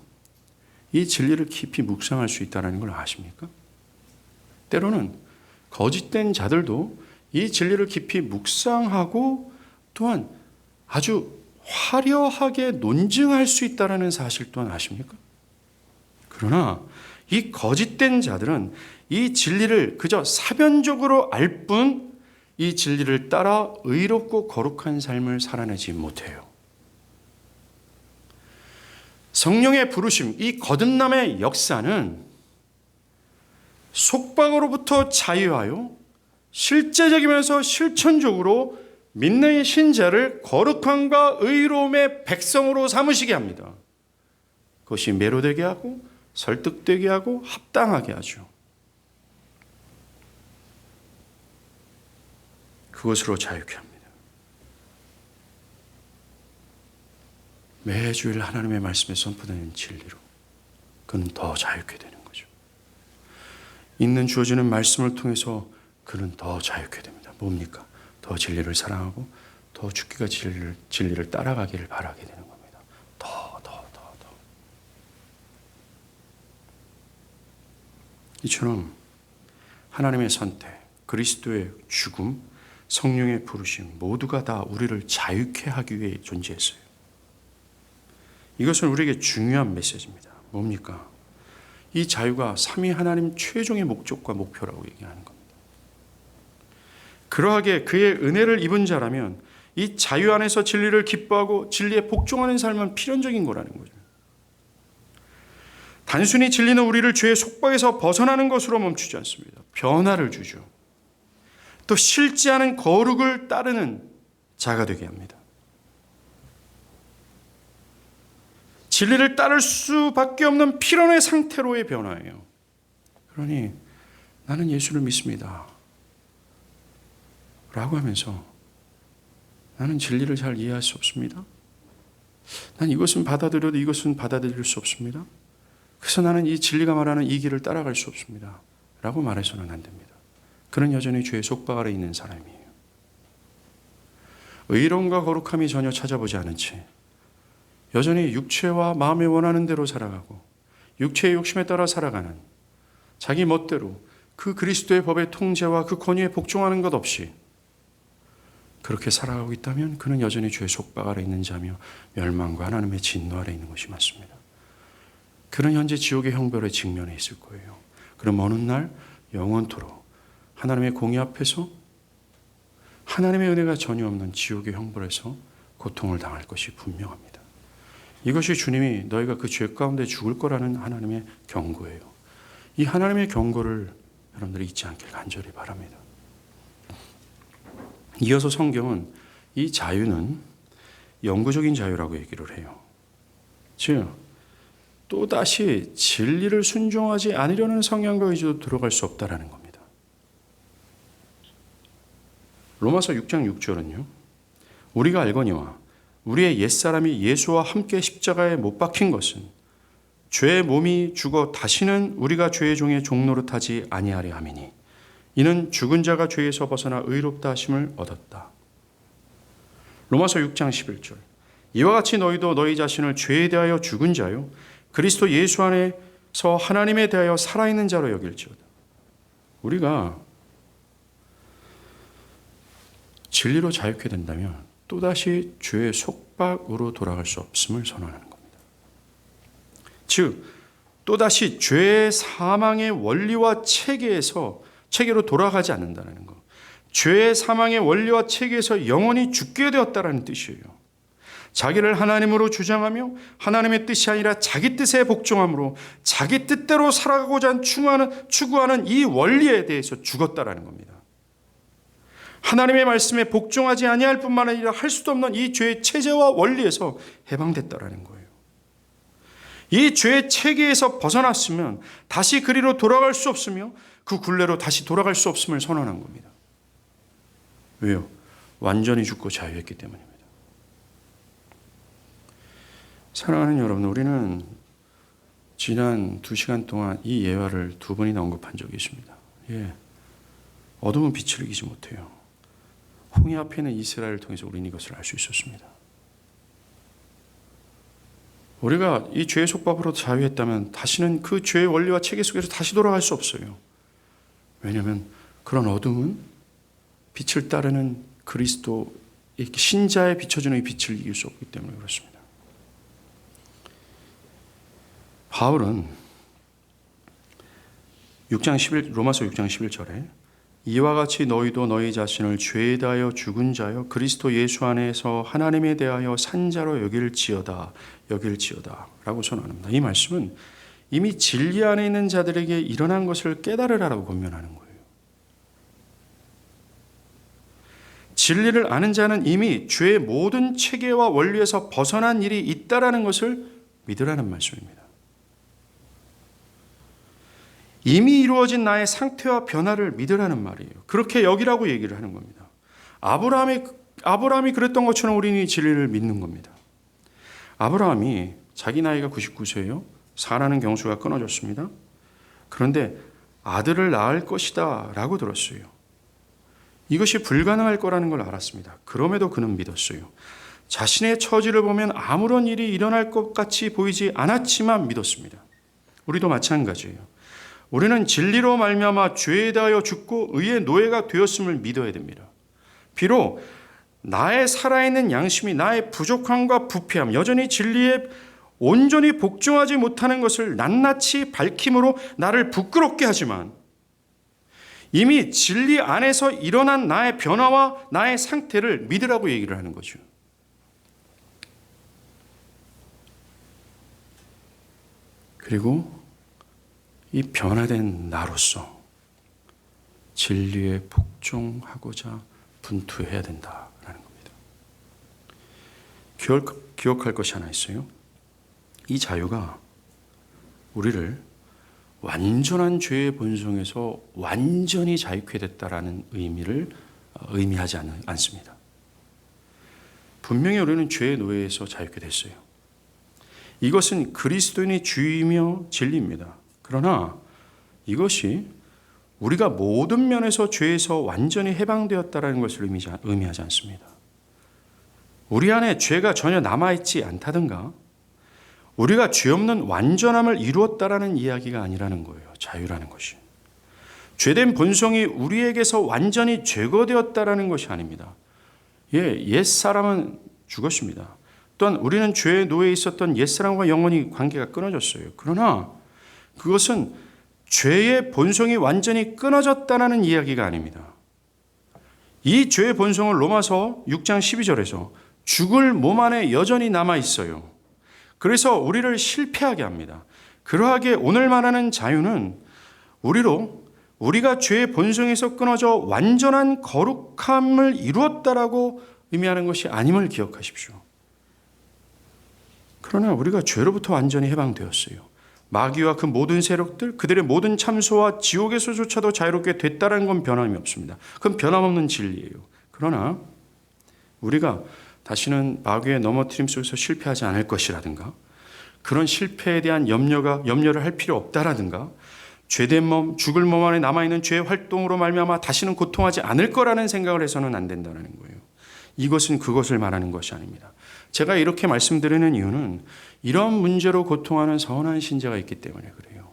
이 진리를 깊이 묵상할 수 있다는 걸 아십니까? 때로는 거짓된 자들도 이 진리를 깊이 묵상하고 또한 아주 화려하게 논증할 수 있다는 사실 또한 아십니까? 그러나 이 거짓된 자들은 이 진리를 그저 사변적으로 알 뿐 이 진리를 따라 의롭고 거룩한 삶을 살아내지 못해요. 성령의 부르심, 이 거듭남의 역사는 속박으로부터 자유하여 실제적이면서 실천적으로 믿는 신자를 거룩함과 의로움의 백성으로 삼으시게 합니다. 그것이 매료되게 하고 설득되게 하고 합당하게 하죠. 그것으로 자유케 합니다. 매주일 하나님의 말씀에 선포되는 진리로 그는 더 자유케 되는 거죠. 있는 주어지는 말씀을 통해서 그는 더 자유케 됩니다. 뭡니까? 더 진리를 사랑하고 더 죽기가 진리를 따라가기를 바라게 되는 겁니다. 더. 이처럼 하나님의 선택, 그리스도의 죽음, 성령의 부르심 모두가 다 우리를 자유케 하기 위해 존재했어요. 이것은 우리에게 중요한 메시지입니다. 뭡니까? 이 자유가 삼위 하나님 최종의 목적과 목표라고 얘기하는 겁니다. 그러하게 그의 은혜를 입은 자라면 이 자유 안에서 진리를 기뻐하고 진리에 복종하는 삶은 필연적인 거라는 거죠. 단순히 진리는 우리를 죄의 속박에서 벗어나는 것으로 멈추지 않습니다. 변화를 주죠. 또 싫지 않은 거룩을 따르는 자가 되게 합니다. 진리를 따를 수밖에 없는 필연의 상태로의 변화예요. 그러니 나는 예수를 믿습니다 라고 하면서 나는 진리를 잘 이해할 수 없습니다. 난 이것은 받아들여도 이것은 받아들일 수 없습니다. 그래서 나는 이 진리가 말하는 이 길을 따라갈 수 없습니다 라고 말해서는 안 됩니다. 그는 여전히 죄의 속박 아래 있는 사람이에요. 의로움과 거룩함이 전혀 찾아보지 않은 채 여전히 육체와 마음에 원하는 대로 살아가고 육체의 욕심에 따라 살아가는 자기 멋대로 그 그리스도의 법의 통제와 그 권위에 복종하는 것 없이 그렇게 살아가고 있다면 그는 여전히 죄의 속박 아래 있는 자며 멸망과 하나님의 진노 아래 있는 것이 맞습니다. 그는 현재 지옥의 형벌에 직면해 있을 거예요. 그럼 어느 날 영원토록 하나님의 공의 앞에서 하나님의 은혜가 전혀 없는 지옥의 형벌에서 고통을 당할 것이 분명합니다. 이것이 주님이 너희가 그 죄 가운데 죽을 거라는 하나님의 경고예요. 이 하나님의 경고를 여러분들이 잊지 않길 간절히 바랍니다. 이어서 성경은 이 자유는 영구적인 자유라고 얘기를 해요. 즉, 또다시 진리를 순종하지 않으려는 성향과 의지도 들어갈 수 없다라는 겁니다. 로마서 6장 6절은요. 우리가 알거니와 우리의 옛사람이 예수와 함께 십자가에 못 박힌 것은 죄의 몸이 죽어 다시는 우리가 죄의 종의 종노릇하지 아니하려 함이니 이는 죽은 자가 죄에서 벗어나 의롭다 하심을 얻었다. 로마서 6장 11절 이와 같이 너희도 너희 자신을 죄에 대하여 죽은 자요 그리스도 예수 안에서 하나님에 대하여 살아있는 자로 여길지어다. 우리가 진리로 자유케 된다면 또다시 죄의 속박으로 돌아갈 수 없음을 선언하는 겁니다. 즉 또다시 죄의 사망의 원리와 체계로 돌아가지 않는다는 것. 죄의 사망의 원리와 체계에서 영원히 죽게 되었다는 뜻이에요. 자기를 하나님으로 주장하며 하나님의 뜻이 아니라 자기 뜻에 복종함으로 자기 뜻대로 살아가고자 추구하는 이 원리에 대해서 죽었다라는 겁니다. 하나님의 말씀에 복종하지 아니할 뿐만 아니라 할 수도 없는 이 죄의 체제와 원리에서 해방됐다라는 거예요. 이 죄의 체계에서 벗어났으면 다시 그리로 돌아갈 수 없으며 그 굴레로 다시 돌아갈 수 없음을 선언한 겁니다. 왜요? 완전히 죽고 자유했기 때문입니다. 사랑하는 여러분, 우리는 지난 2시간 동안 이 예화를 2번이나 언급한 적이 있습니다. 어둠은 빛을 이기지 못해요. 홍해 앞에 있는 이스라엘을 통해서 우리는 이것을 알 수 있었습니다. 우리가 이 죄의 속박으로 자유했다면 다시는 그 죄의 원리와 체계 속에서 다시 돌아갈 수 없어요. 왜냐하면 그런 어둠은 빛을 따르는 그리스도 신자에 비춰지는 이 빛을 이길 수 없기 때문에 그렇습니다. 바울은 로마서 6장 11절에 이와 같이 너희도 너희 자신을 죄에 대하여 죽은 자여 그리스도 예수 안에서 하나님에 대하여 산 자로 여길지어다 라고 선언합니다. 이 말씀은 이미 진리 안에 있는 자들에게 일어난 것을 깨달으라고 권면하는 거예요. 진리를 아는 자는 이미 죄의 모든 체계와 원리에서 벗어난 일이 있다라는 것을 믿으라는 말씀입니다. 이미 이루어진 나의 상태와 변화를 믿으라는 말이에요. 그렇게 여기라고 얘기를 하는 겁니다. 아브라함이 그랬던 것처럼 우리는 이 진리를 믿는 겁니다. 아브라함이 자기 나이가 99세예요. 사라는 경수가 끊어졌습니다. 그런데 아들을 낳을 것이다 라고 들었어요. 이것이 불가능할 거라는 걸 알았습니다. 그럼에도 그는 믿었어요. 자신의 처지를 보면 아무런 일이 일어날 것 같이 보이지 않았지만 믿었습니다. 우리도 마찬가지예요. 우리는 진리로 말미암아 죄에 대하여 죽고 의의 노예가 되었음을 믿어야 됩니다. 비록 나의 살아있는 양심이 나의 부족함과 부패함, 여전히 진리에 온전히 복종하지 못하는 것을 낱낱이 밝힘으로 나를 부끄럽게 하지만 이미 진리 안에서 일어난 나의 변화와 나의 상태를 믿으라고 얘기를 하는 거죠. 그리고 이 변화된 나로서 진리에 복종하고자 분투해야 된다라는 겁니다. 기억할 것이 하나 있어요. 이 자유가 우리를 완전한 죄의 본성에서 완전히 자유케 됐다라는 의미하지 않습니다. 분명히 우리는 죄의 노예에서 자유케 됐어요. 이것은 그리스도인의 주이며 진리입니다. 그러나 이것이 우리가 모든 면에서 죄에서 완전히 해방되었다는 것을 의미하지 않습니다. 우리 안에 죄가 전혀 남아있지 않다든가 우리가 죄 없는 완전함을 이루었다라는 이야기가 아니라는 거예요. 자유라는 것이. 죄된 본성이 우리에게서 완전히 제거되었다라는 것이 아닙니다. 옛사람은 죽었습니다. 또한 우리는 죄의 노예에 있었던 옛사람과 영원히 관계가 끊어졌어요. 그러나 그것은 죄의 본성이 완전히 끊어졌다는 이야기가 아닙니다. 이 죄의 본성을 로마서 6장 12절에서 죽을 몸 안에 여전히 남아 있어요. 그래서 우리를 실패하게 합니다. 그러하게 오늘 말하는 자유는 우리가 죄의 본성에서 끊어져 완전한 거룩함을 이루었다라고 의미하는 것이 아님을 기억하십시오. 그러나 우리가 죄로부터 완전히 해방되었어요. 마귀와 그 모든 세력들, 그들의 모든 참소와 지옥에서조차도 자유롭게 됐다는 건 변함이 없습니다. 그건 변함없는 진리예요. 그러나 우리가 다시는 마귀의 넘어뜨림 속에서 실패하지 않을 것이라든가, 그런 실패에 대한 염려를 할 필요 없다라든가, 죄된 몸, 죽을 몸 안에 남아있는 죄의 활동으로 말미암아 다시는 고통하지 않을 거라는 생각을 해서는 안 된다는 거예요. 이것은 그것을 말하는 것이 아닙니다. 제가 이렇게 말씀드리는 이유는 이런 문제로 고통하는 선한 신자가 있기 때문에 그래요.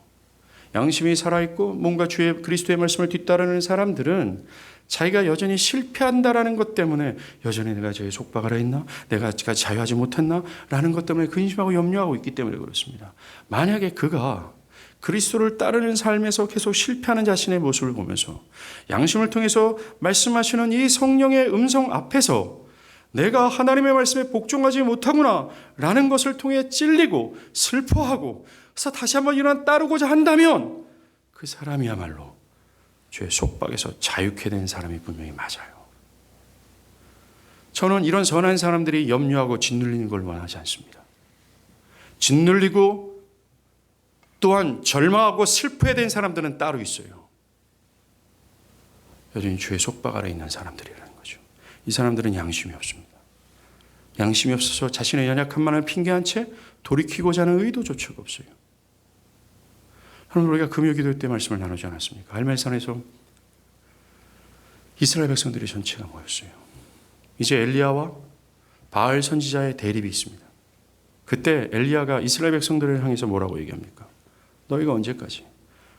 양심이 살아있고 뭔가 주의 그리스도의 말씀을 뒤따르는 사람들은 자기가 여전히 실패한다라는 것 때문에 여전히 내가 죄에 속박하려 했나? 내가 자유하지 못했나? 라는 것 때문에 근심하고 염려하고 있기 때문에 그렇습니다. 만약에 그가 그리스도를 따르는 삶에서 계속 실패하는 자신의 모습을 보면서 양심을 통해서 말씀하시는 이 성령의 음성 앞에서 내가 하나님의 말씀에 복종하지 못하구나 라는 것을 통해 찔리고 슬퍼하고 그래서 다시 한번 일어나 따르고자 한다면 그 사람이야말로 죄의 속박에서 자유케 된 사람이 분명히 맞아요. 저는 이런 선한 사람들이 염려하고 짓눌리는 걸 원하지 않습니다. 짓눌리고 또한 절망하고 슬퍼야 된 사람들은 따로 있어요. 여전히 죄의 속박 아래 있는 사람들이라는 거죠. 이 사람들은 양심이 없습니다. 양심이 없어서 자신의 연약함만을 핑계한 채 돌이키고자 하는 의도조차가 없어요. 하나님, 우리가 금요 기도 때 말씀을 나누지 않았습니까? 갈멜산에서 이스라엘 백성들이 전체가 모였어요. 이제 엘리야와 바알 선지자의 대립이 있습니다. 그때 엘리야가 이스라엘 백성들을 향해서 뭐라고 얘기합니까? 너희가 언제까지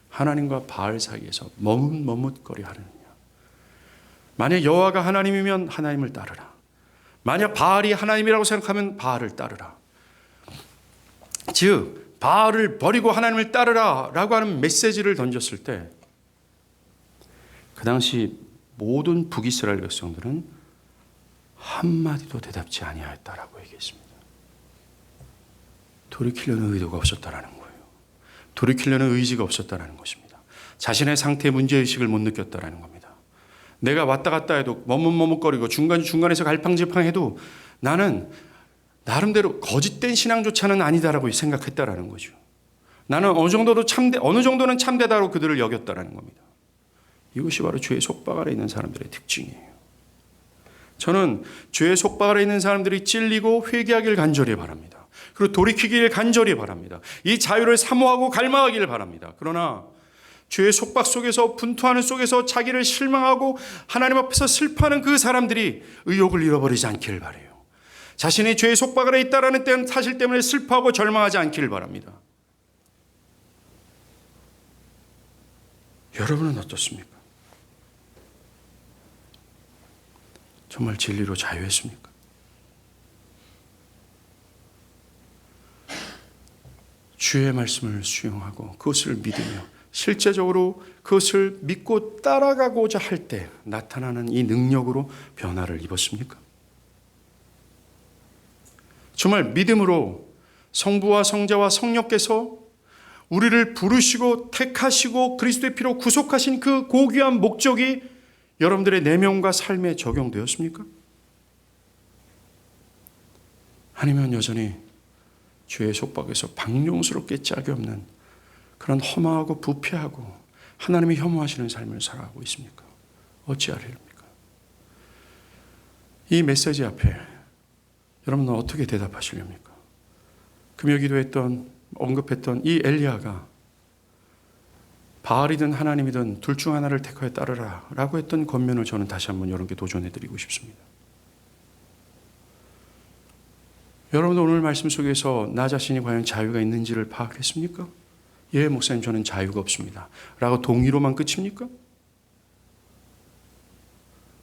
하나님과 바알 사이에서 머뭇거리 하느냐? 만약 여호와가 하나님이면 하나님을 따르라. 만약 바알이 하나님이라고 생각하면 바알을 따르라. 즉 바알을 버리고 하나님을 따르라 라고 하는 메시지를 던졌을 때 그 당시 모든 북이스라엘 백성들은 한마디도 대답지 아니하였다라고 얘기했습니다. 돌이키려는 의도가 없었다라는 거예요. 돌이키려는 의지가 없었다라는 것입니다. 자신의 상태의 문제의식을 못 느꼈다라는 겁니다. 내가 왔다 갔다 해도 머뭇머뭇거리고 중간에서 갈팡질팡해도 나는 나름대로 거짓된 신앙조차는 아니다라고 생각했다라는 거죠. 나는 어느 정도는 참되다고 그들을 여겼다라는 겁니다. 이것이 바로 죄의 속박 아래 있는 사람들의 특징이에요. 저는 죄의 속박 아래 있는 사람들이 찔리고 회개하길 간절히 바랍니다. 그리고 돌이키길 간절히 바랍니다. 이 자유를 사모하고 갈망하기를 바랍니다. 그러나 죄의 속박 속에서 분투하는 속에서 자기를 실망하고 하나님 앞에서 슬퍼하는 그 사람들이 의욕을 잃어버리지 않기를 바라요. 자신이 죄의 속박 아래 있다는 사실 때문에 슬퍼하고 절망하지 않기를 바랍니다. 여러분은 어떻습니까? 정말 진리로 자유했습니까? 주의 말씀을 수용하고 그것을 믿으며 실제적으로 그것을 믿고 따라가고자 할 때 나타나는 이 능력으로 변화를 입었습니까? 정말 믿음으로 성부와 성자와 성령께서 우리를 부르시고 택하시고 그리스도의 피로 구속하신 그 고귀한 목적이 여러분들의 내면과 삶에 적용되었습니까? 아니면 여전히 죄의 속박에서 방종스럽게 짝이 없는 그런 허망하고 부패하고 하나님이 혐오하시는 삶을 살아가고 있습니까? 어찌하리입니까? 이 메시지 앞에 여러분은 어떻게 대답하시렵니까? 금요 언급했던 이 엘리야가 바알이든 하나님이든 둘 중 하나를 택하여 따르라 라고 했던 권면을 저는 다시 한번 여러분께 도전해드리고 싶습니다. 여러분도 오늘 말씀 속에서 나 자신이 과연 자유가 있는지를 파악했습니까? 예, 목사님, 저는 자유가 없습니다 라고 동의로만 끝입니까?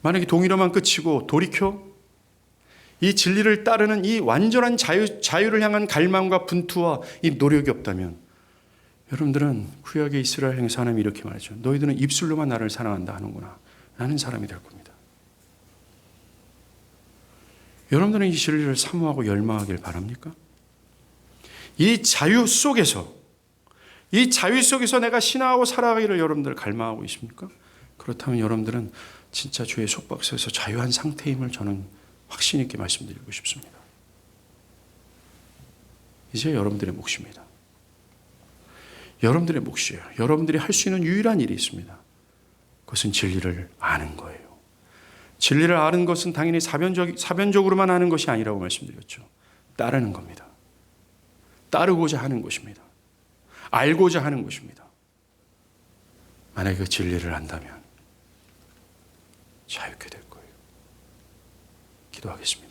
만약에 동의로만 끝이고 돌이켜 이 진리를 따르는 이 완전한 자유를 향한 갈망과 분투와 이 노력이 없다면 여러분들은 구약의 이스라엘 행사 하나님이 이렇게 말하죠. 너희들은 입술로만 나를 사랑한다 하는구나 라는 사람이 될 겁니다. 여러분들은 이 진리를 사모하고 열망하길 바랍니까? 이 자유 속에서 내가 신앙하고 살아가기를 여러분들 갈망하고 있습니까? 그렇다면 여러분들은 진짜 죄의 속박에서 자유한 상태임을 저는 확신 있게 말씀드리고 싶습니다. 이제 여러분들의 몫입니다. 여러분들의 몫이에요. 여러분들이 할 수 있는 유일한 일이 있습니다. 그것은 진리를 아는 거예요. 진리를 아는 것은 당연히 사변적으로만 아는 것이 아니라고 말씀드렸죠. 따르는 겁니다. 따르고자 하는 것입니다. 알고자 하는 것입니다. 만약에 그 진리를 안다면 자유케 될 거예요. 기도하겠습니다.